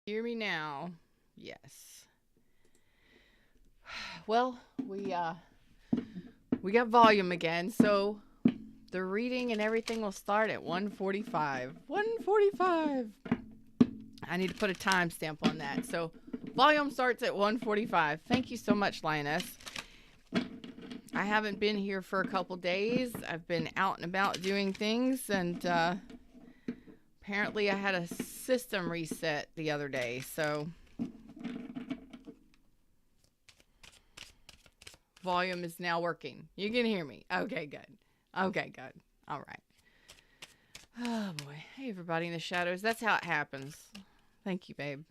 Hear me now. Yes. Well, we got volume again, so the reading and everything will start at 1:45. 1:45. I need to put a timestamp on that. So, volume starts at 1:45. Thank you so much, Lioness. I haven't been here for a couple days. I've been out and about doing things, and apparently I had a system reset the other day. So, volume is now working. You can hear me. Okay, good. Okay, good. All right. Oh, boy. Hey, everybody in the shadows. That's how it happens. Thank you, babe.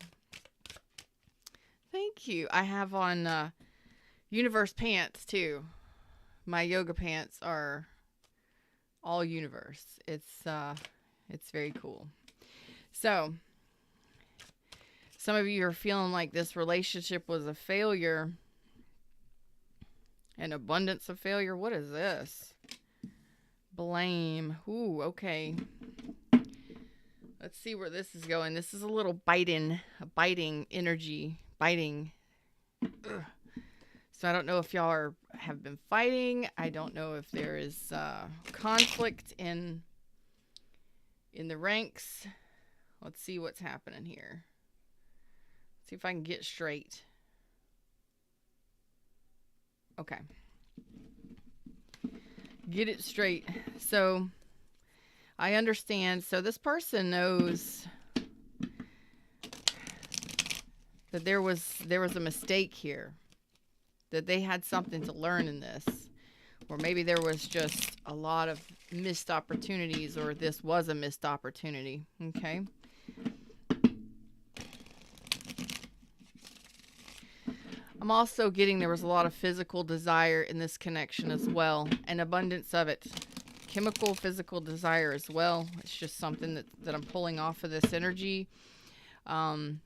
Thank you. I have on universe pants, too. My yoga pants are all universe. It's very cool. So, some of you are feeling like this relationship was a failure. An abundance of failure. What is this? Blame. Ooh, okay. Let's see where this is going. This is a little biting energy. Biting. Ugh. So I don't know if y'all have been fighting. I don't know if there is conflict in the ranks. Let's see what's happening here. See if I can get straight. Okay. Get it straight. So I understand. So this person knows that there was a mistake here. That they had something to learn in this. Or maybe there was just a lot of missed opportunities, or this was a missed opportunity. Okay. I'm also getting there was a lot of physical desire in this connection as well. An abundance of it. Chemical, physical desire as well. It's just something that I'm pulling off of this energy. And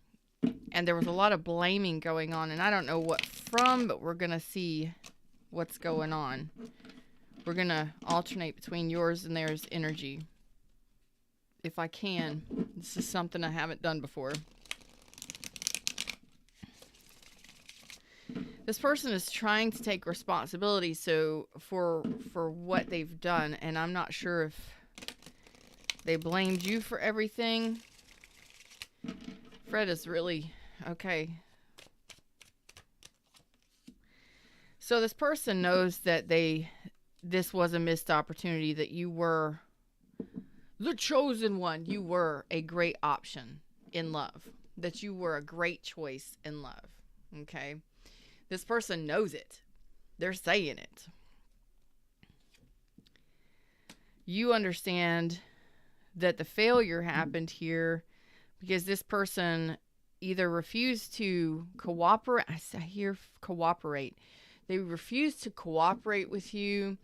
there was a lot of blaming going on. And I don't know what from, but we're going to see what's going on. We're going to alternate between yours and theirs energy. If I can. This is something I haven't done before. This person is trying to take responsibility for what they've done, and I'm not sure if they blamed you for everything. Fred is really okay. So this person knows that this was a missed opportunity, that you were the chosen one. You were a great option in love. That you were a great choice in love. Okay? This person knows it. They're saying it. You understand that the failure happened here because this person either refused to cooperate. I hear cooperate. They refused to cooperate with you.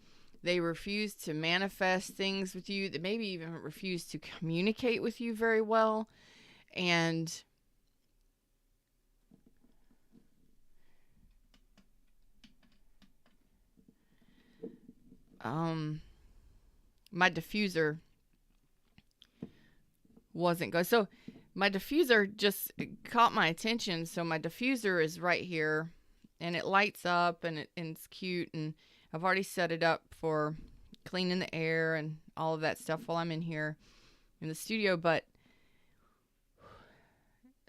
They refused to manifest things with you. They maybe even refused to communicate with you very well. And my diffuser wasn't good. So my diffuser just caught my attention. So my diffuser is right here and it lights up and it's cute. And I've already set it up for cleaning the air and all of that stuff while I'm in here in the studio. But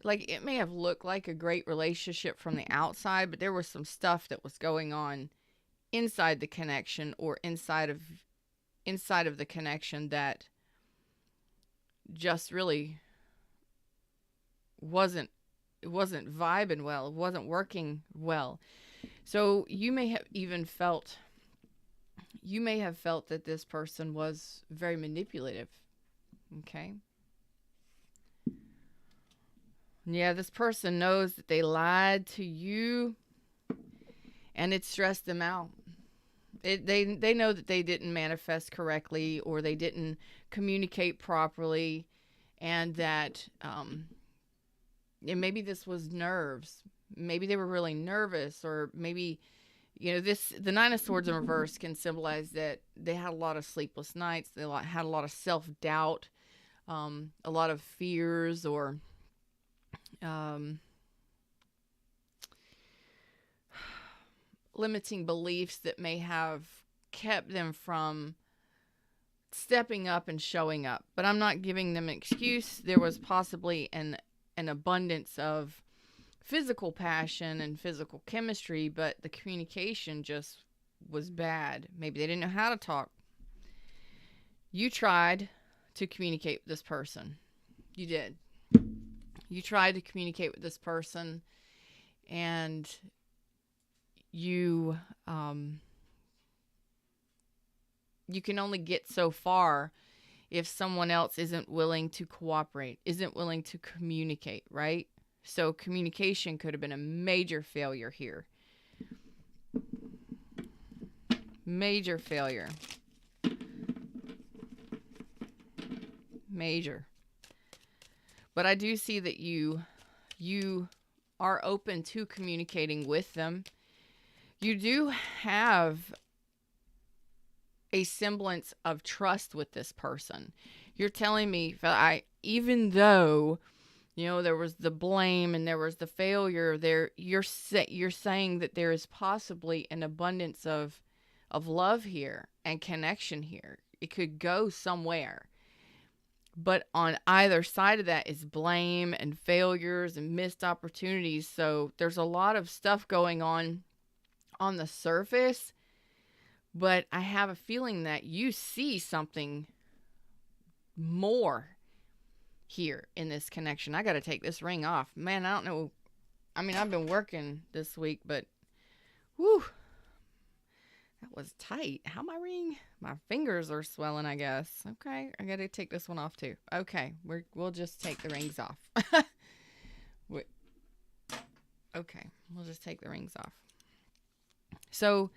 like, it may have looked like a great relationship from the outside, but there was some stuff that was going on inside the connection, or inside of the connection, that just really wasn't vibing well. It wasn't working well. So you may have even felt that this person was very manipulative. Okay. Yeah, this person knows that they lied to you and it stressed them out. They know that they didn't manifest correctly, or they didn't communicate properly, and that and maybe this was nerves. Maybe they were really nervous, or maybe, the Nine of Swords in reverse can symbolize that they had a lot of sleepless nights. They had a lot of self-doubt, a lot of fears, or um, limiting beliefs that may have kept them from stepping up and showing up. But I'm not giving them an excuse. There was possibly an abundance of physical passion and physical chemistry, but the communication just was bad. Maybe they didn't know how to talk. You tried to communicate with this person. You did. You tried to communicate with this person, and you can only get so far if someone else isn't willing to cooperate, isn't willing to communicate, right? So communication could have been a major failure here. Major failure. Major. But I do see that you are open to communicating with them. You do have a semblance of trust with this person. You're telling me, even though, there was the blame and there was the failure there, you're saying that there is possibly an abundance of love here and connection here. It could go somewhere. But on either side of that is blame and failures and missed opportunities. So there's a lot of stuff going on the surface. But I have a feeling that you see something more here in this connection. I got to take this ring off. Man, I don't know. I mean, I've been working this week, but whew, that was tight. How my ring? My fingers are swelling, I guess. Okay, I got to take this one off too. Okay, we'll just take the rings off. Okay, we'll just take the rings off. So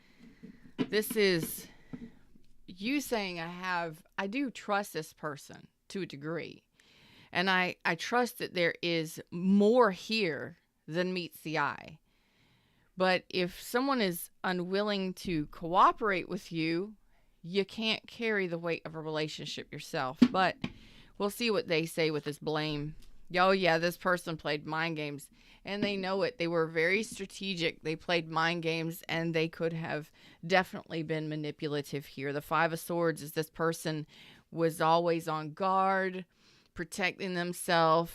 this is you saying I do trust this person to a degree. And I trust that there is more here than meets the eye. But if someone is unwilling to cooperate with you, you can't carry the weight of a relationship yourself. But we'll see what they say with this blame. Oh, yeah, this person played mind games. And they know it. They were very strategic. They played mind games, and they could have definitely been manipulative here. The Five of Swords is this person was always on guard, protecting themselves,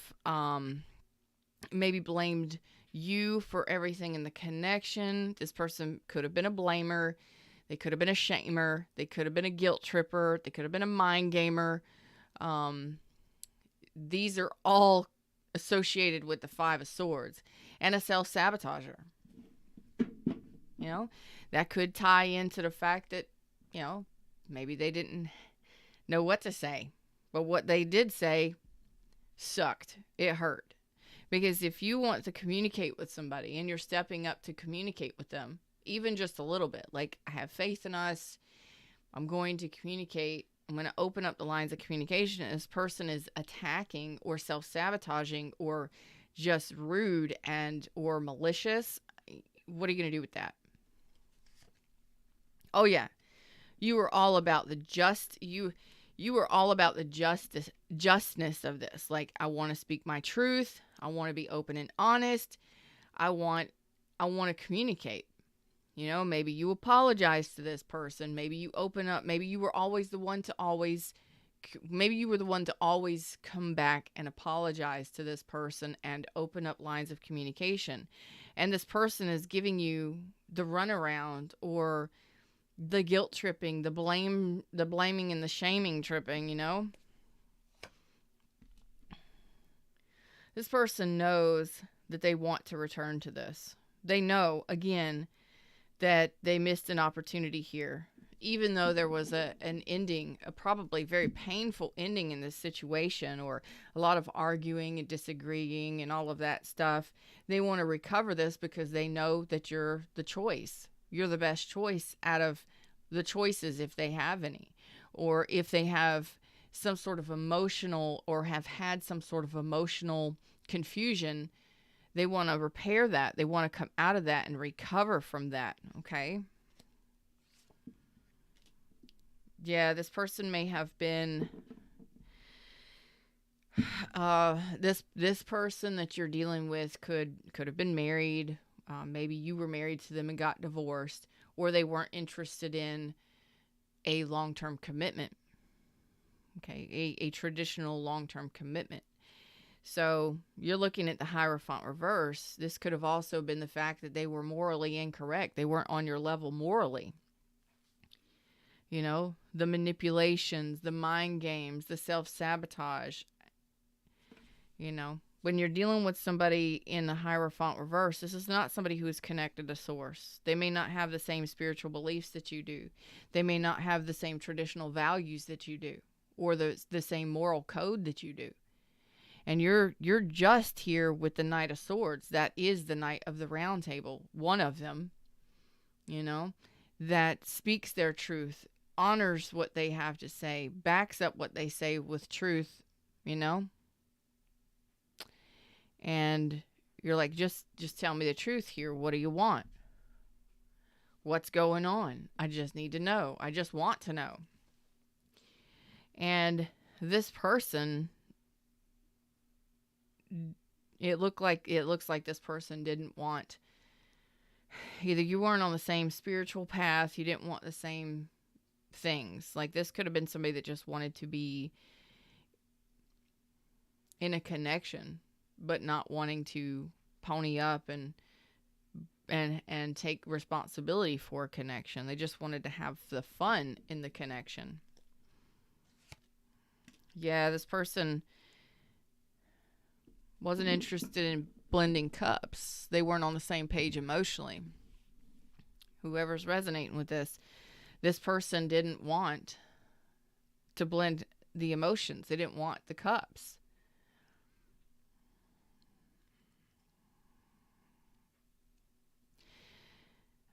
maybe blamed you for everything in the connection. This person could have been a blamer. They could have been a shamer. They could have been a guilt tripper. They could have been a mind gamer. These are all associated with the Five of Swords, and a self-sabotager. That could tie into the fact that, maybe they didn't know what to say, but what they did say sucked. It hurt. Because if you want to communicate with somebody and you're stepping up to communicate with them, even just a little bit, like, I have faith in us, I'm going to communicate, I'm going to open up the lines of communication, and this person is attacking or self-sabotaging or just rude or malicious, what are you going to do with that? Oh, yeah. You were all about the you were all about the justness of this. Like, I want to speak my truth. I want to be open and honest. I want to communicate. Maybe you apologize to this person. Maybe you open up. Maybe you were always the one to always come back and apologize to this person and open up lines of communication. And this person is giving you the runaround or the guilt tripping, the blaming and the shaming tripping, This person knows that they want to return to this. They know, again, that they missed an opportunity here. Even though there was an ending, a probably very painful ending in this situation, or a lot of arguing and disagreeing and all of that stuff, they want to recover this because they know that you're the choice. You're the best choice out of the choices, if they have any, or if they have some sort of emotional or have had some sort of emotional confusion. They want to repair that. They want to come out of that and recover from that. Okay. Yeah, this person may have been This person that you're dealing with could have been married. Maybe you were married to them and got divorced, or they weren't interested in a long-term commitment. Okay, a traditional long-term commitment. So you're looking at the Hierophant reverse. This could have also been the fact that they were morally incorrect. They weren't on your level morally. You know, the manipulations, the mind games, the self-sabotage. You know, when you're dealing with somebody in the Hierophant reverse, this is not somebody who is connected to source. They may not have the same spiritual beliefs that you do. They may not have the same traditional values that you do, or the same moral code that you do. And you're just here with the Knight of Swords. That is the Knight of the Round Table, one of them, you know, that speaks their truth, honors what they have to say, backs up what they say with truth, you know. And you're like, just tell me the truth here. What do you want? What's going on? I just need to know. I just want to know. And this person, it looks like this person didn't want, either you weren't on the same spiritual path, you didn't want the same things. Like, this could have been somebody that just wanted to be in a connection, but not wanting to pony up and take responsibility for a connection. They just wanted to have the fun in the connection. Yeah, this person wasn't interested in blending cups. They weren't on the same page emotionally. Whoever's resonating with this person didn't want to blend the emotions. They didn't want the cups.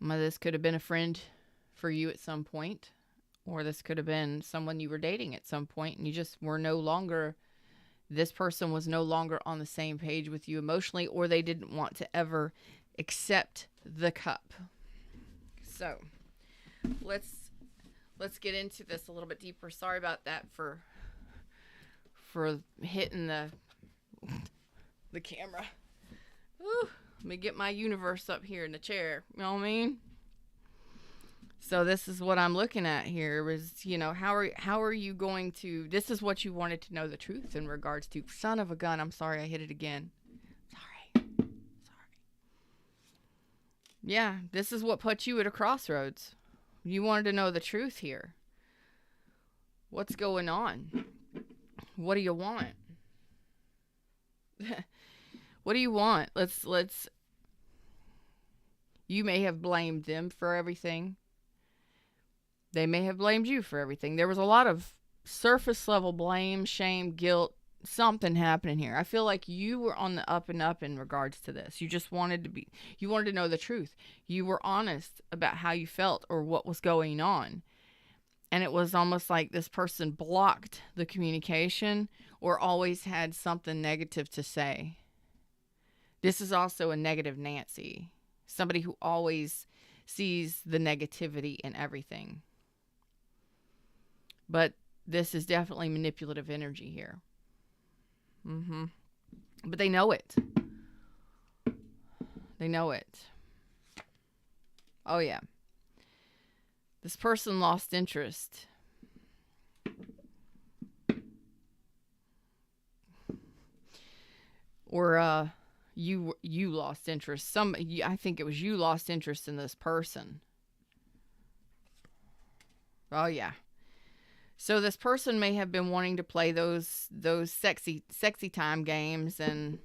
This could have been a friend for you at some point, or this could have been someone you were dating at some point, and you just were no longer, this person was no longer on the same page with you emotionally, or they didn't want to ever accept the cup. So let's get into this a little bit deeper. Sorry about that for hitting the camera. Whew. Let me get my universe up here in the chair. You know what I mean? So this is what I'm looking at here is, you know, how are you going to, this is what you wanted to know the truth in regards to. Son of a gun. I'm sorry I hit it again. Sorry. Yeah, this is what put you at a crossroads. You wanted to know the truth here. What's going on? What do you want? What do you want? Let's you may have blamed them for everything. They may have blamed you for everything. There was a lot of surface level blame, shame, guilt, something happening here. I feel like you were on the up and up in regards to this. You just wanted to know the truth. You were honest about how you felt or what was going on. And it was almost like this person blocked the communication or always had something negative to say. This is also a negative Nancy. Somebody who always sees the negativity in everything. But this is definitely manipulative energy here. But they know it. They know it. Oh, yeah. This person lost interest. Or, you lost interest. I think it was you lost interest in this person. Oh yeah. So this person may have been wanting to play those sexy time games and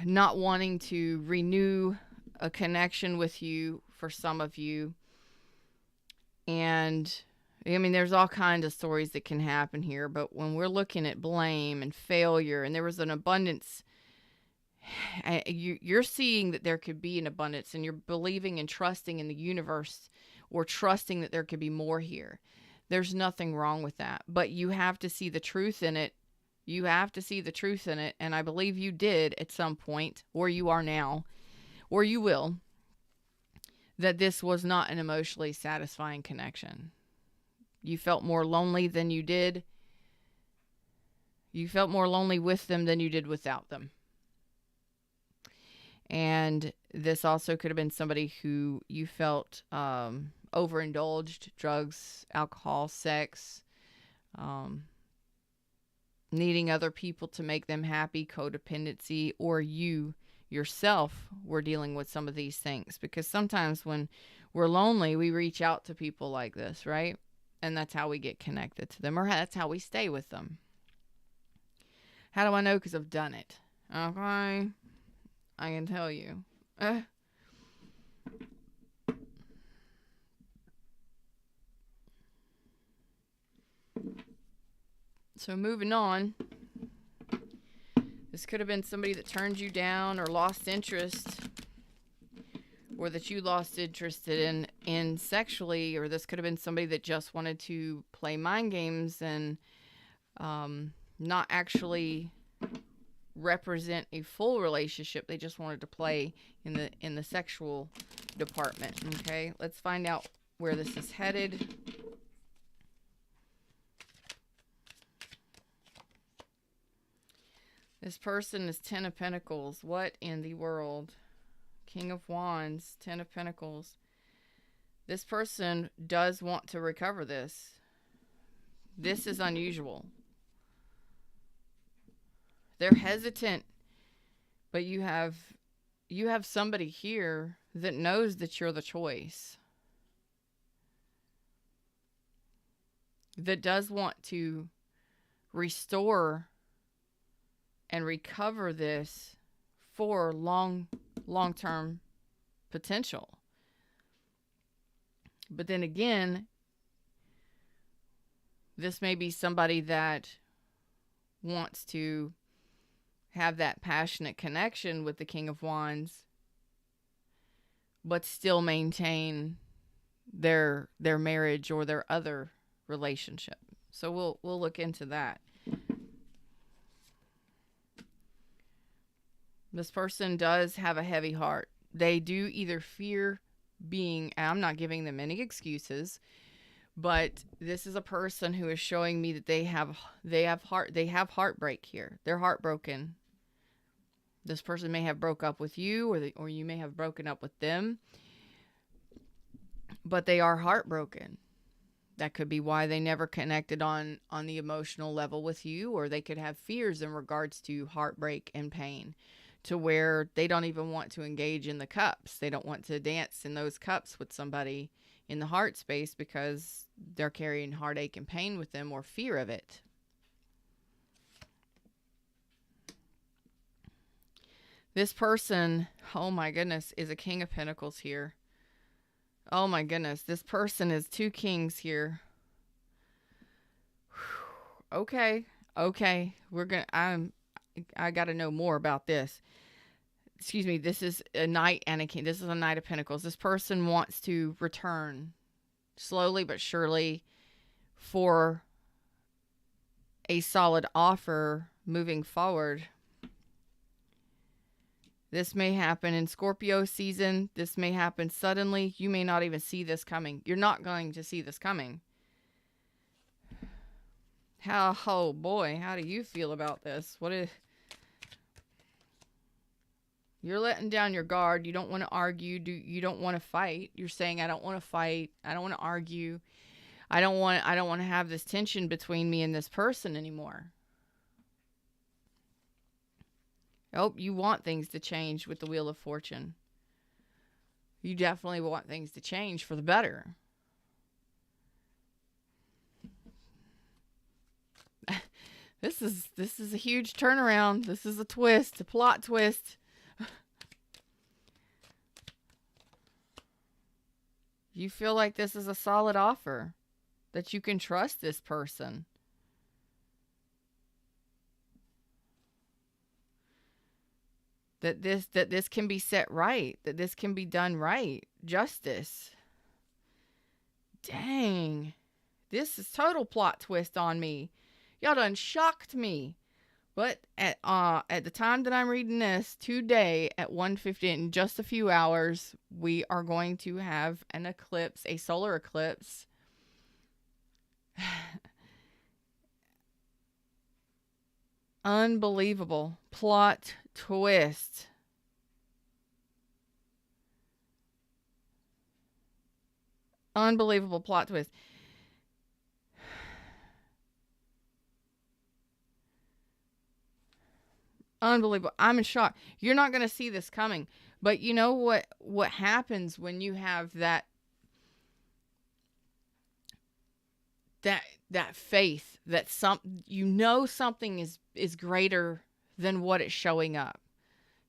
not wanting to renew a connection with you for some of you. And I mean, there's all kinds of stories that can happen here, but when we're looking at blame and failure, and there was an abundance, you're seeing that there could be an abundance, and you're believing and trusting in the universe, or trusting that there could be more here. There's nothing wrong with that, but you have to see the truth in it. You have to see the truth in it, and I believe you did at some point, or you are now, or you will, that this was not an emotionally satisfying connection. You felt more lonely than you did You felt more lonely with them than you did without them. And this also could have been somebody who you felt overindulged, drugs, alcohol, sex, needing other people to make them happy, codependency, or you yourself were dealing with some of these things. Because sometimes when we're lonely, we reach out to people like this, right? And that's how we get connected to them, or that's how we stay with them. How do I know? Because I've done it. Okay. I can tell you. So moving on. This could have been somebody that turned you down or lost interest, or that you lost interest in sexually, or this could have been somebody that just wanted to play mind games and not actually represent a full relationship. They just wanted to play in the sexual department. Okay, let's find out where this is headed. This person is 10 of Pentacles. What in the world? King of Wands, 10 of Pentacles. This person does want to recover this. This is unusual. They're hesitant, but you have somebody here that knows that you're the choice. That does want to restore and recover this for long-term potential. But then again, this may be somebody that wants to have that passionate connection with the King of Wands, but still maintain their marriage or their other relationship. So we'll look into that. This person does have a heavy heart. They do either fear being, I'm not giving them any excuses, but this is a person who is showing me that they have heartbreak here. They're heartbroken. This person may have broke up with you, or you may have broken up with them, but they are heartbroken. That could be why they never connected on the emotional level with you, or they could have fears in regards to heartbreak and pain, to where they don't even want to engage in the cups. They don't want to dance in those cups with somebody in the heart space because they're carrying heartache and pain with them, or fear of it. This person, oh my goodness, is a King of Pentacles here. Oh my goodness, this person is 2 kings here. Okay. I got to know more about this. Excuse me, this is a Knight and a King. This is a Knight of Pentacles. This person wants to return slowly but surely for a solid offer moving forward. This may happen in Scorpio season. This may happen suddenly. You may not even see this coming. You're not going to see this coming. Oh boy, how do you feel about this? You're letting down your guard. You don't want to argue. You don't want to fight. You're saying, I don't want to fight. I don't want to argue. I don't want to have this tension between me and this person anymore. Oh, you want things to change with the Wheel of Fortune. You definitely want things to change for the better. This is a huge turnaround. This is a twist, a plot twist. You feel like this is a solid offer, that you can trust this person. That this can be set right, that this can be done right. Justice. Dang. This is total plot twist on me. Y'all done shocked me. But at the time that I'm reading this, today at 1:50, in just a few hours, we are going to have an eclipse, a solar eclipse. Unbelievable plot twist. Unbelievable plot twist. Unbelievable. I'm in shock. You're not going to see this coming. But you know what happens when you have that that faith that something is greater than what it's showing up.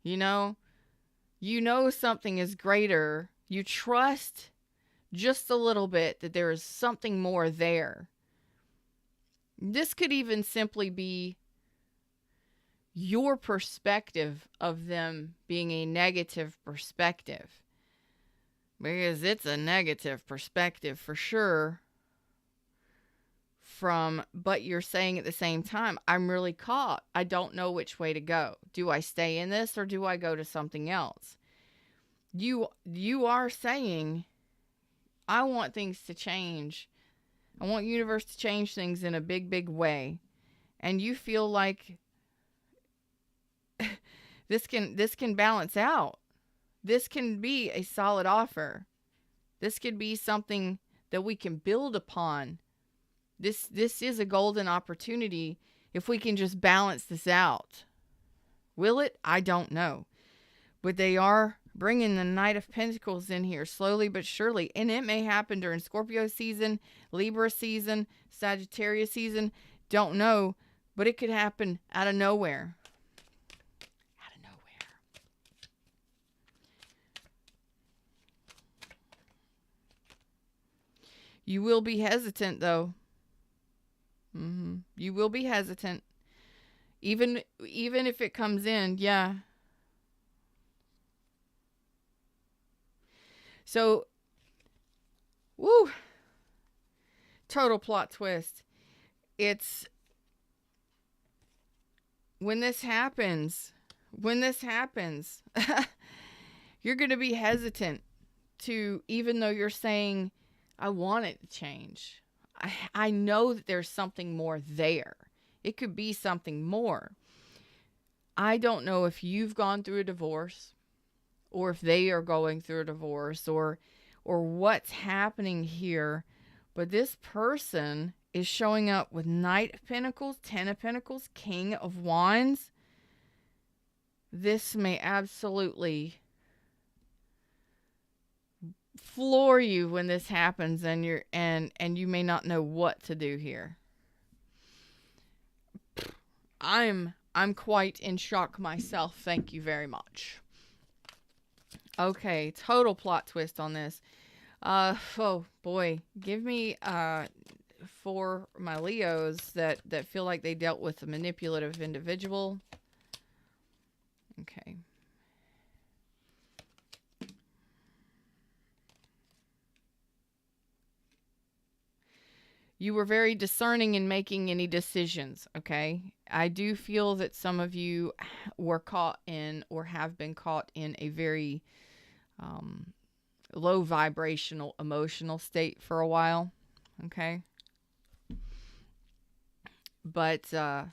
You know? You know something is greater. You trust just a little bit that there is something more there. This could even simply be your perspective of them being a negative perspective. Because it's a negative perspective for sure. But you're saying at the same time, I'm really caught. I don't know which way to go. Do I stay in this or do I go to something else? You are saying, I want things to change. I want universe to change things in a big, big way. And you feel like this can balance out. This can be a solid offer. This could be something that we can build upon. This is a golden opportunity if we can just balance this out. Will it? I don't know. But they are bringing the Knight of Pentacles in here slowly but surely. And it may happen during Scorpio season, Libra season, Sagittarius season. Don't know. But it could happen out of nowhere. Out of nowhere. You will be hesitant though. You will be hesitant. Even if it comes in, yeah. So, woo. Total plot twist. It's when this happens, you're going to be hesitant to, even though you're saying, I want it to change. I know that there's something more there. It could be something more. I don't know if you've gone through a divorce or if they are going through a divorce or what's happening here, but this person is showing up with Knight of Pentacles, Ten of Pentacles, King of Wands. This may absolutely floor you when this happens, and you may not know what to do here. I'm quite in shock myself. Thank you very much. Okay, total plot twist on this. Oh boy, give me for my Leos that feel like they dealt with a manipulative individual. Okay. You were very discerning in making any decisions, okay? I do feel that some of you were caught in or have been caught in a very low vibrational emotional state for a while, okay? But yeah,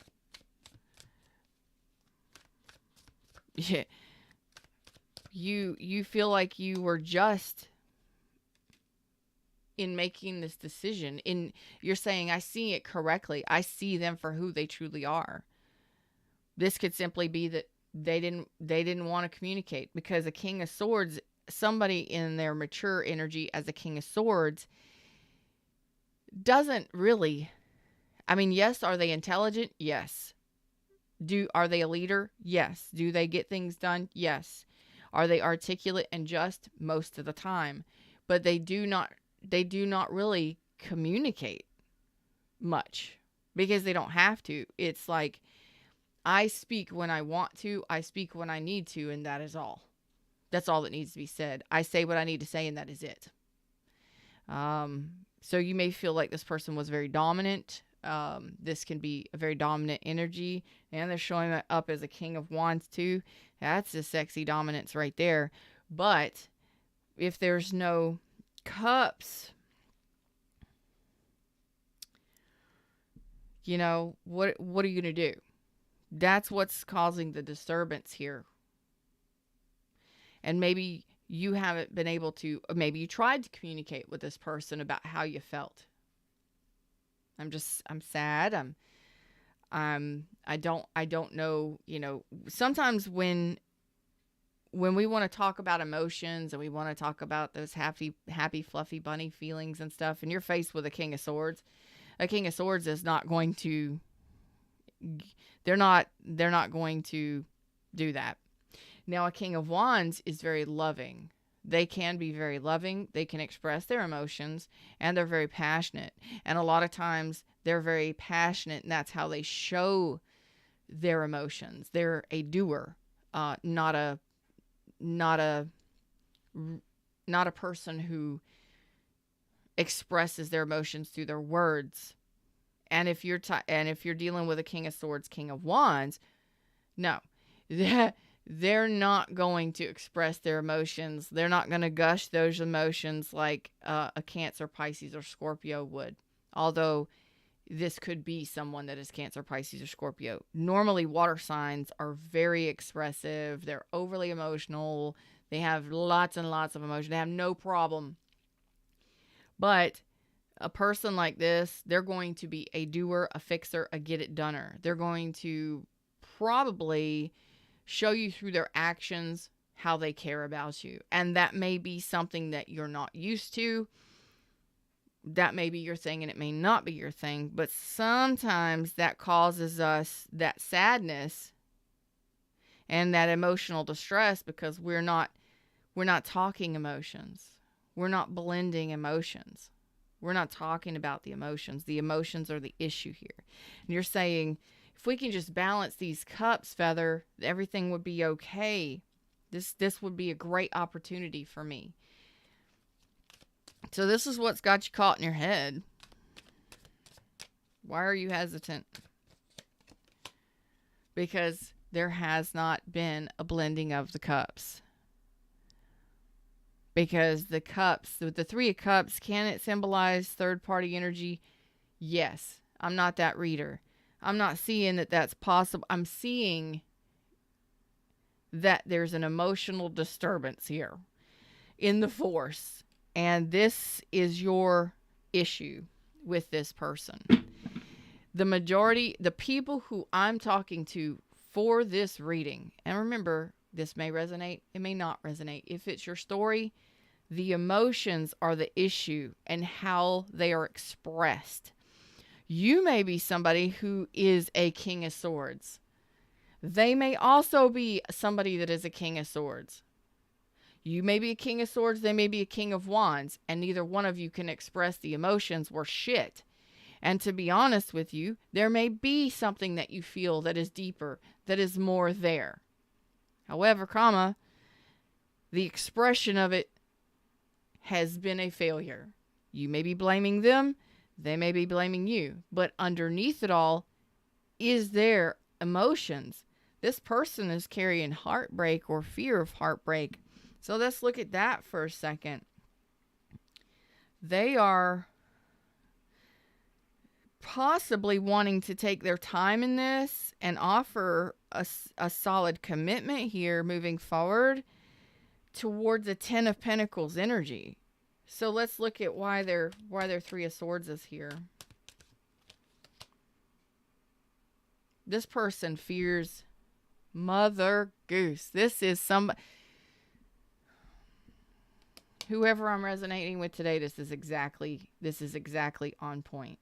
you feel like you were just in making this decision. You're saying, I see it correctly. I see them for who they truly are. This could simply be that they didn't want to communicate, because a King of Swords, somebody in their mature energy as a King of Swords, doesn't really, I mean, yes, are they intelligent? Yes. Are they a leader? Yes. Do they get things done? Yes. Are they articulate and just? Most of the time. But they do not really communicate much, because they don't have to. It's like, I speak when I want to, I speak when I need to, and that is all. That's all that needs to be said. I say what I need to say, and that is it. So you may feel like this person was very dominant. This can be a very dominant energy, and they're showing up as a King of Wands too. That's a sexy dominance right there. But if there's no Cups, you know, what are you going to do? That's what's causing the disturbance here. And maybe you haven't been able to, or maybe you tried to communicate with this person about how you felt. I'm sad. I don't know, sometimes when we want to talk about emotions and we want to talk about those happy, fluffy bunny feelings and stuff, and you're faced with a King of Swords, is not going to, they're not going to do that. Now, a King of Wands is very loving. They can be very loving. They can express their emotions, and they're very passionate. And a lot of times they're very passionate, and that's how they show their emotions. They're a doer, not a person who expresses their emotions through their words. And if you're dealing with a King of Swords, King of Wands, no, they're not going to express their emotions. They're not going to gush those emotions like a Cancer, Pisces, or Scorpio would. Although this could be someone that is Cancer, Pisces, or Scorpio. Normally, water signs are very expressive. They're overly emotional. They have lots and lots of emotion. They have no problem. But a person like this, they're going to be a doer, a fixer, a get-it-doner. They're going to probably show you through their actions how they care about you. And that may be something that you're not used to. That may be your thing and it may not be your thing. But sometimes that causes us that sadness and that emotional distress because we're not talking emotions. We're not blending emotions. We're not talking about the emotions. The emotions are the issue here. And you're saying, if we can just balance these cups, Feather, everything would be okay. This would be a great opportunity for me. So this is what's got you caught in your head. Why are you hesitant? Because there has not been a blending of the cups. Because the cups, with the Three of Cups, can it symbolize third-party energy? Yes. I'm not that reader. I'm not seeing that that's possible. I'm seeing that there's an emotional disturbance here in the force. And this is your issue with this person. The majority, the people who I'm talking to for this reading, and remember, this may resonate, it may not resonate. If it's your story, the emotions are the issue and how they are expressed. You may be somebody who is a King of Swords. They may also be somebody that is a King of Swords. You may be a King of Swords, they may be a King of Wands, and neither one of you can express the emotions worth shit. And to be honest with you, there may be something that you feel that is deeper, that is more there. However, the expression of it has been a failure. You may be blaming them, they may be blaming you, but underneath it all is their emotions. This person is carrying heartbreak or fear of heartbreak. So let's look at that for a second. They are possibly wanting to take their time in this and offer a solid commitment here moving forward towards the Ten of Pentacles energy. So let's look at why their Three of Swords is here. This person fears Mother Goose. This is whoever I'm resonating with today, this is exactly on point.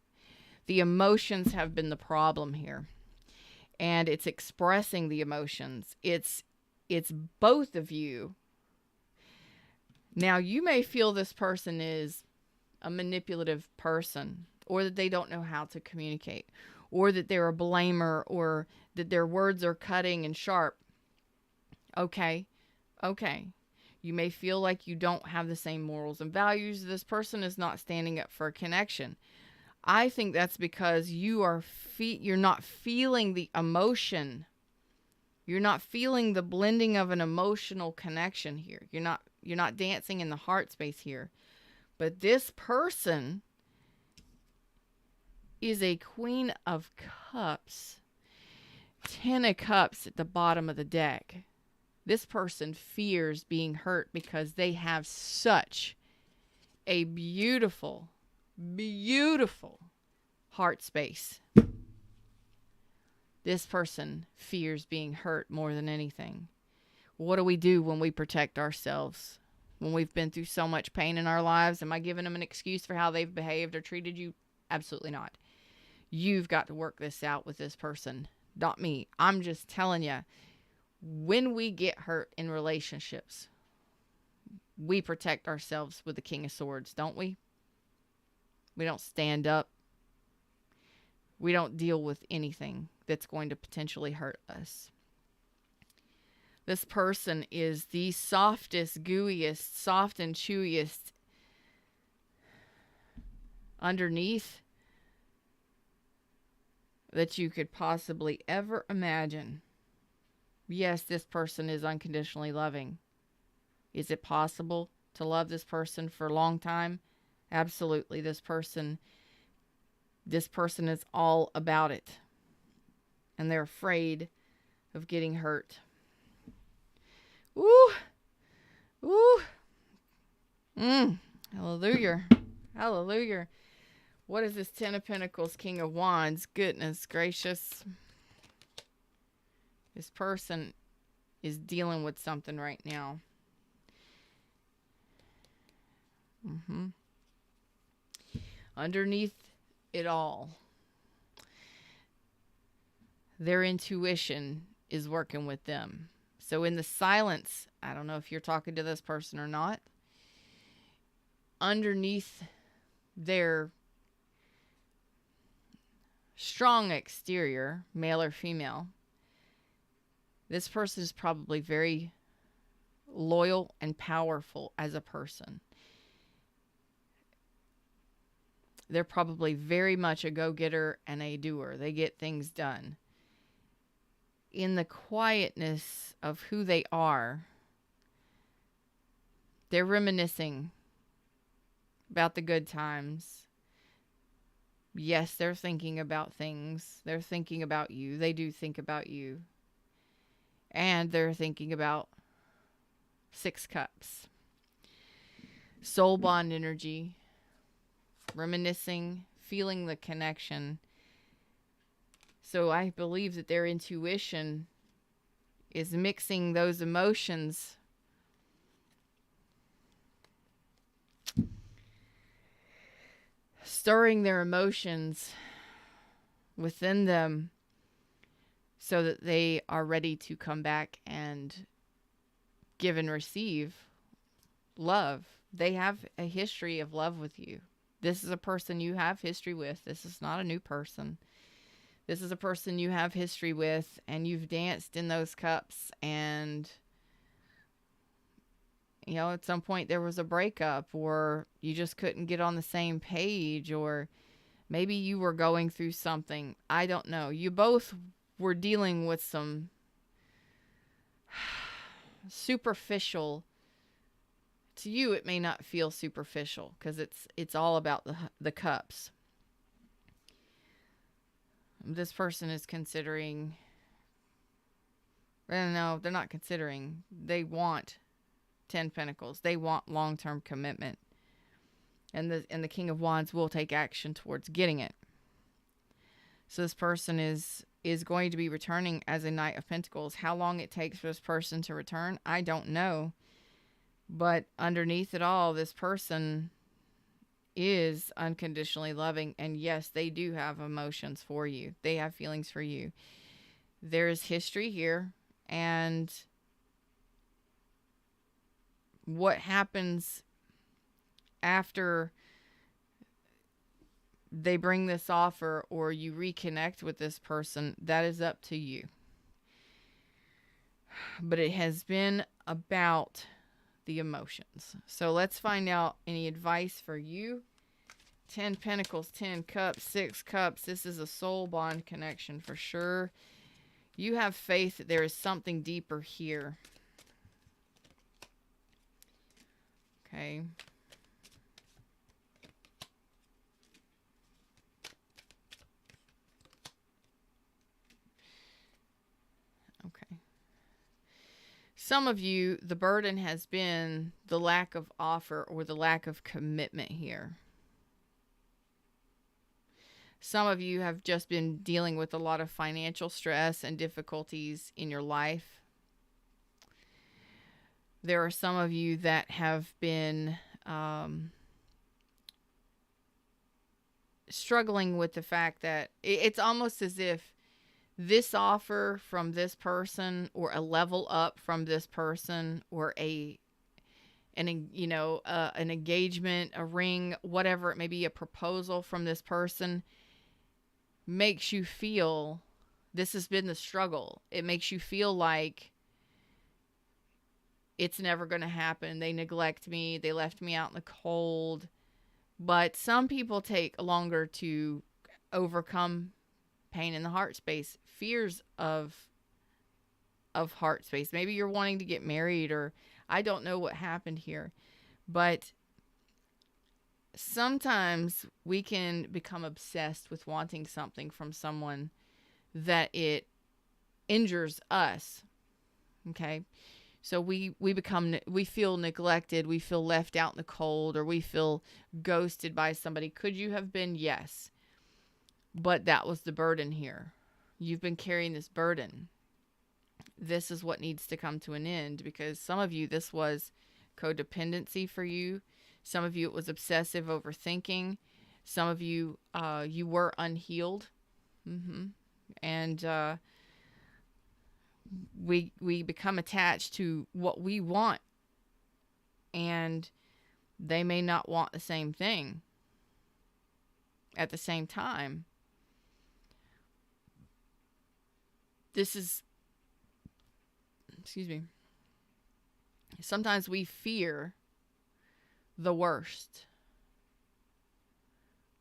The emotions have been the problem here. And it's expressing the emotions. It's both of you. Now, you may feel this person is a manipulative person, or that they don't know how to communicate, or that they're a blamer, or that their words are cutting and sharp. Okay. You may feel like you don't have the same morals and values. This person is not standing up for a connection. I think that's because you're not feeling the emotion. You're not feeling the blending of an emotional connection here. You're not dancing in the heart space here. But this person is a Queen of Cups. Ten of Cups at the bottom of the deck. This person fears being hurt because they have such a beautiful, beautiful heart space. This person fears being hurt more than anything. What do we do when we protect ourselves? When we've been through so much pain in our lives? Am I giving them an excuse for how they've behaved or treated you? Absolutely not. You've got to work this out with this person, not me. I'm just telling you, when we get hurt in relationships, we protect ourselves with the King of Swords, don't we? We don't stand up. We don't deal with anything that's going to potentially hurt us. This person is the softest, gooeyest, soft and chewiest underneath that you could possibly ever imagine. Yes, this person is unconditionally loving. Is it possible to love this person for a long time? Absolutely. This person is all about it. And they're afraid of getting hurt. Ooh. Ooh. Hallelujah. Hallelujah. What is this Ten of Pentacles, King of Wands? Goodness gracious. This person is dealing with something right now. Underneath it all, their intuition is working with them. So in the silence, I don't know if you're talking to this person or not, underneath their strong exterior, male or female, this person is probably very loyal and powerful as a person. They're probably very much a go-getter and a doer. They get things done. In the quietness of who they are, they're reminiscing about the good times. Yes, they're thinking about things. They're thinking about you. They do think about you. And they're thinking about Six Cups. Soul bond energy. Reminiscing. Feeling the connection. So I believe that their intuition is mixing those emotions. Stirring their emotions within them so that they are ready to come back and give and receive love. They have a history of love with you. This is a person you have history with. This is not a new person. This is a person you have history with, and you've danced in those cups, and you know, at some point there was a breakup, or you just couldn't get on the same page, or maybe you were going through something. I don't know. You both were dealing with some superficial. To you, it may not feel superficial because it's all about the cups. This person is considering. No, they're not considering. They want 10 Pentacles. They want long-term commitment. And the King of Wands will take action towards getting it. So this person is going to be returning as a Knight of Pentacles. How long it takes for this person to return, I don't know. But underneath it all, this person is unconditionally loving. And yes, they do have emotions for you. They have feelings for you. There is history here. And what happens after they bring this offer or you reconnect with this person, that is up to you. But it has been about the emotions. So let's find out any advice for you. 10 Pentacles, 10 Cups, 6 Cups. This is a soul bond connection for sure. You have faith that there is something deeper here. Okay. Some of you, the burden has been the lack of offer or the lack of commitment here. Some of you have just been dealing with a lot of financial stress and difficulties in your life. There are some of you that have been struggling with the fact that it's almost as if this offer from this person, or a level up from this person, or an engagement, a ring, whatever it may be, a proposal from this person, makes you feel, this has been the struggle. It makes you feel like it's never going to happen. They neglect me. They left me out in the cold. But some people take longer to overcome pain in the heart space, fears of heart space. Maybe you're wanting to get married, or I don't know what happened here. But sometimes we can become obsessed with wanting something from someone that it injures us. Okay? So we feel neglected, we feel left out in the cold, or we feel ghosted by somebody. Could you have been? Yes. But that was the burden here. You've been carrying this burden. This is what needs to come to an end, because some of you, this was codependency for you. Some of you, it was obsessive overthinking. Some of you, you were unhealed. And we become attached to what we want, and they may not want the same thing at the same time. This is, excuse me, sometimes we fear the worst.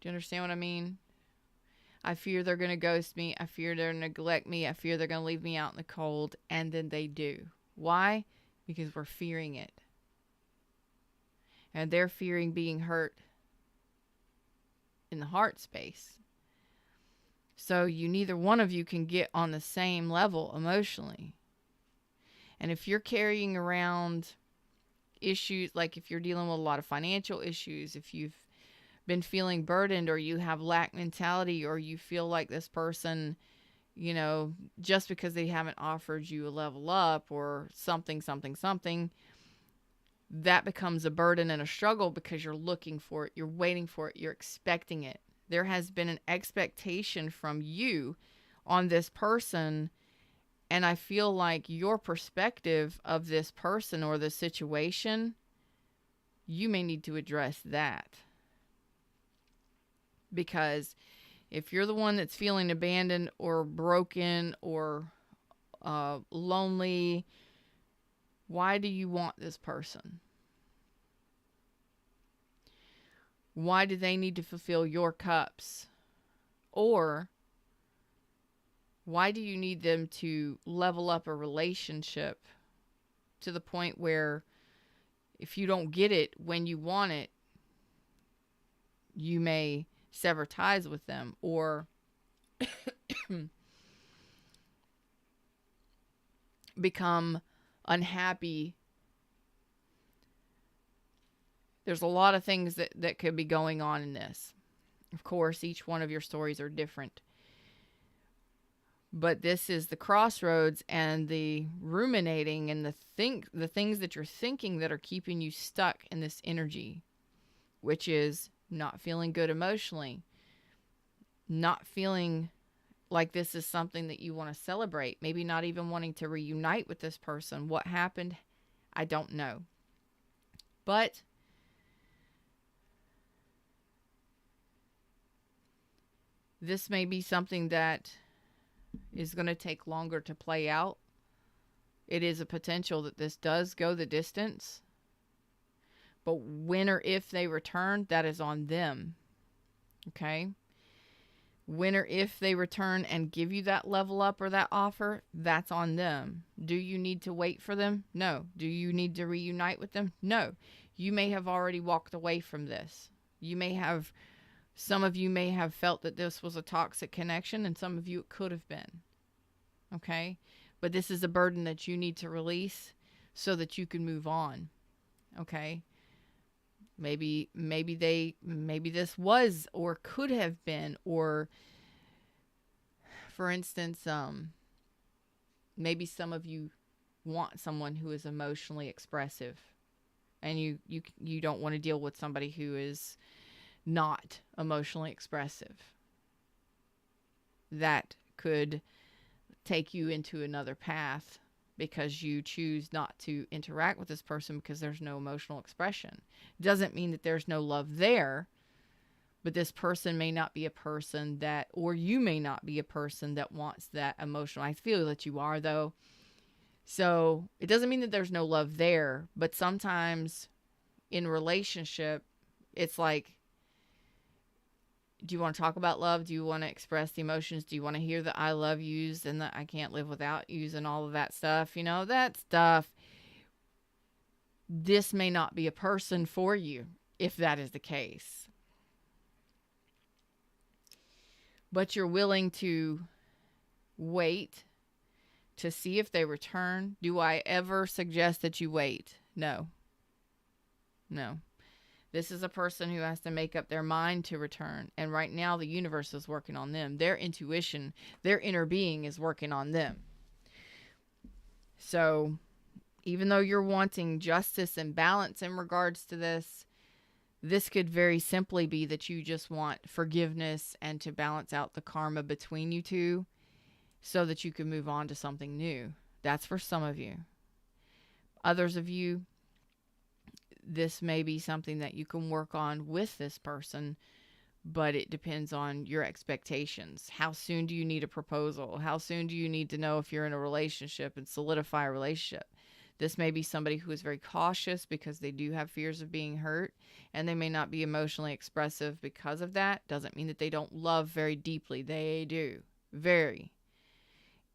Do you understand what I mean? I fear they're going to ghost me. I fear they're going to neglect me. I fear they're going to leave me out in the cold. And then they do. Why? Because we're fearing it. And they're fearing being hurt in the heart space. So neither one of you can get on the same level emotionally. And if you're carrying around issues, like if you're dealing with a lot of financial issues, if you've been feeling burdened, or you have lack mentality, or you feel like this person, just because they haven't offered you a level up or something, that becomes a burden and a struggle, because you're looking for it, you're waiting for it, you're expecting it. There has been an expectation from you on this person, and I feel like your perspective of this person or the situation, you may need to address that. Because if you're the one that's feeling abandoned or broken or lonely, why do you want this person? Why do they need to fulfill your cups? Or why do you need them to level up a relationship to the point where if you don't get it when you want it, you may sever ties with them, or become unhappy? There's a lot of things that could be going on in this. Of course, each one of your stories are different. But this is the crossroads and the ruminating and the things that you're thinking that are keeping you stuck in this energy, which is not feeling good emotionally, not feeling like this is something that you want to celebrate, maybe not even wanting to reunite with this person. What happened? I don't know. But this may be something that is going to take longer to play out. It is a potential that this does go the distance. But when or if they return, that is on them. Okay? When or if they return and give you that level up or that offer, that's on them. Do you need to wait for them? No. Do you need to reunite with them? No. You may have already walked away from this. Some of you may have felt that this was a toxic connection, and some of you it could have been. Okay? But this is a burden that you need to release so that you can move on. Okay? Maybe this was or could have been, or for instance, maybe some of you want someone who is emotionally expressive, and you don't want to deal with somebody who is not emotionally expressive. That could take you into another path because you choose not to interact with this person because there's no emotional expression. Doesn't mean that there's no love there, but this person may not be a person that, or you may not be a person that wants that emotional. I feel that you are, though. So it doesn't mean that there's no love there, but sometimes in relationship, it's like, do you want to talk about love? Do you want to express the emotions? Do you want to hear the I love yous and the I can't live without yous and all of that stuff? You know, that stuff. This may not be a person for you if that is the case. But you're willing to wait to see if they return. Do I ever suggest that you wait? No. No. This is a person who has to make up their mind to return. And right now, the universe is working on them. Their intuition, their inner being is working on them. So, even though you're wanting justice and balance in regards to this, this could very simply be that you just want forgiveness and to balance out the karma between you two so that you can move on to something new. That's for some of you. Others of you, this may be something that you can work on with this person, but it depends on your expectations. How soon do you need a proposal? How soon do you need to know if you're in a relationship and solidify a relationship? This may be somebody who is very cautious because they do have fears of being hurt, and they may not be emotionally expressive because of that. Doesn't mean that they don't love very deeply. They do. Very.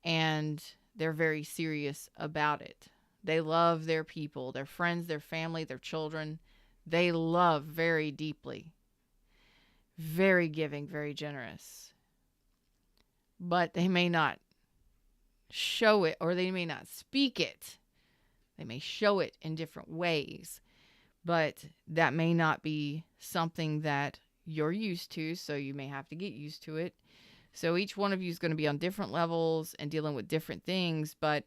And they're very serious about it. They love their people, their friends, their family, their children. They love very deeply. Very giving, very generous. But they may not show it, or they may not speak it. They may show it in different ways. But that may not be something that you're used to, so you may have to get used to it. So each one of you is going to be on different levels and dealing with different things, but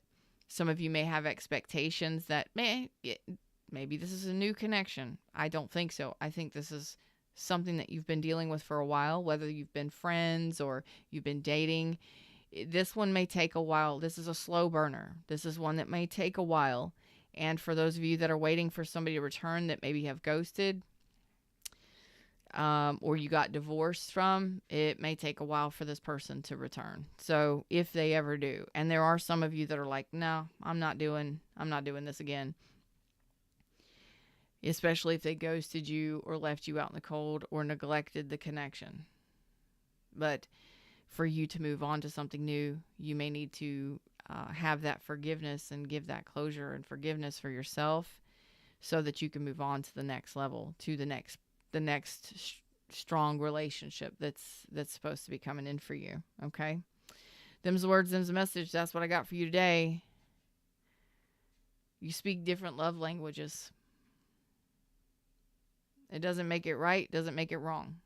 some of you may have expectations that maybe this is a new connection. I don't think so. I think this is something that you've been dealing with for a while, whether you've been friends or you've been dating. This one may take a while. This is a slow burner. This is one that may take a while. And for those of you that are waiting for somebody to return that maybe have ghosted, or you got divorced from, it may take a while for this person to return. So if they ever do, and there are some of you that are like, no, I'm not doing this again. Especially if they ghosted you or left you out in the cold or neglected the connection. But for you to move on to something new, you may need to have that forgiveness and give that closure and forgiveness for yourself so that you can move on to the next level, to the next strong relationship that's supposed to be coming in for you. Okay, them's the words, them's the message. That's what I got for you today. You speak different love languages. It doesn't make it right, doesn't make it wrong.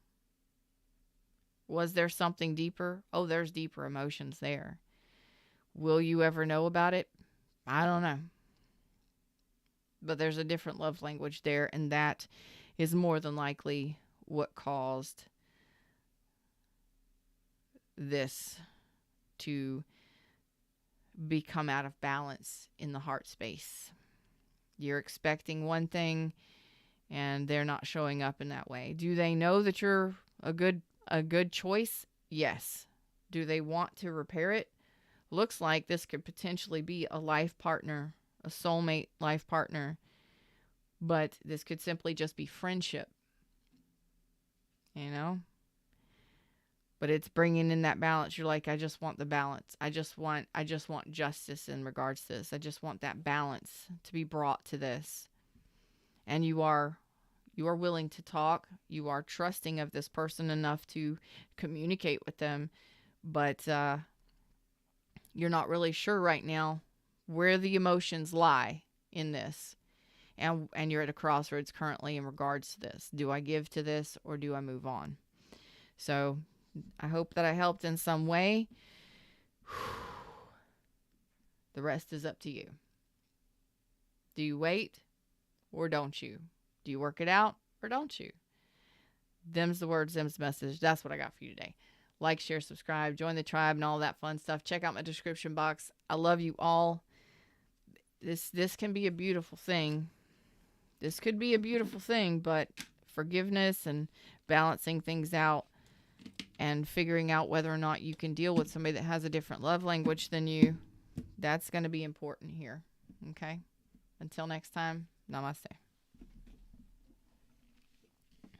Was there something deeper? Oh, there's deeper emotions there. Will you ever know about it? I don't know. But there's a different love language there, and that is more than likely what caused this to become out of balance in the heart space. You're expecting one thing and they're not showing up in that way. Do they know that you're a good choice? Yes. Do they want to repair it? Looks like this could potentially be a life partner, a soulmate life partner, but this could simply just be friendship. You know? But it's bringing in that balance. You're like, I just want the balance. I just want justice in regards to this. I just want that balance to be brought to this. And you are willing to talk. You are trusting of this person enough to communicate with them. But you're not really sure right now where the emotions lie. in this. And you're at a crossroads currently in regards to this. Do I give to this or do I move on? So I hope that I helped in some way. The rest is up to you. Do you wait or don't you? Do you work it out or don't you? Them's the words, them's the message. That's what I got for you today. Like, share, subscribe, join the tribe and all that fun stuff. Check out my description box. I love you all. This can be a beautiful thing. This could be a beautiful thing, but forgiveness and balancing things out and figuring out whether or not you can deal with somebody that has a different love language than you, that's going to be important here. Okay? Until next time, namaste.